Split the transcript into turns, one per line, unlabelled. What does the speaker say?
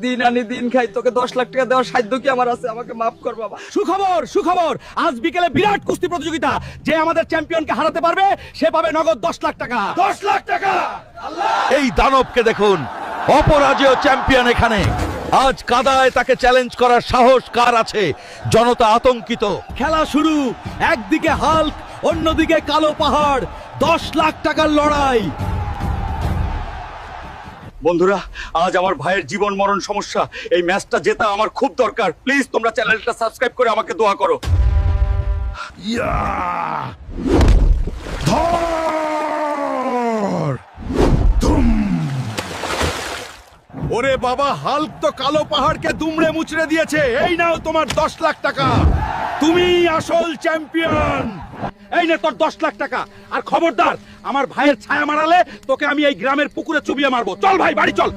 দিন আনি দিন খাই, তোকে 10 লাখ টাকা দেওয়ার সাধ্য কি আমার আছে? আমাকে মাফ কর বাবা।
সুখবর সুখবর, আজ বিকেলে বিরাট কুস্তি প্রতিযোগিতা। যে আমাদের চ্যাম্পিয়নকে হারাতে পারবে সে পাবে নগদ 10 লাখ টাকা।
10 লাখ টাকা। এই দানবকে দেখুন, অপরাজেয় চ্যাম্পিয়ন এখানে। আজ কাদায় তাকে চ্যালেঞ্জ করার সাহস কার আছে? জনতা আতঙ্কিত।
খেলা শুরু। একদিকে হাল্ক, অন্যদিকে কালো পাহাড়। 10 লাখ টাকার লড়াই।
বন্ধুরা, আজ আমার ভাইয়ের জীবন মরণ সমস্যা। এই ম্যাচটা জেতা আমার খুব দরকার। প্লিজ তোমরা চ্যানেলটা সাবস্ক্রাইব করে আমাকে দোয়া করো।
ওরে বাবা, হাল্ক তো কালো পাহাড়কে দুমড়ে মুচড়ে দিয়েছে। এই নাও তোমার 10 লাখ টাকা। তুমি আসল চ্যাম্পিয়ন। এই নে তোর 10 লাখ টাকা। আর খবরদার, আমার ভাইয়ের ছায়া মারালে তোকে আমি এই গ্রামের পুকুরে চুবিয়ে মারবো। চল ভাই, বাড়ি চল।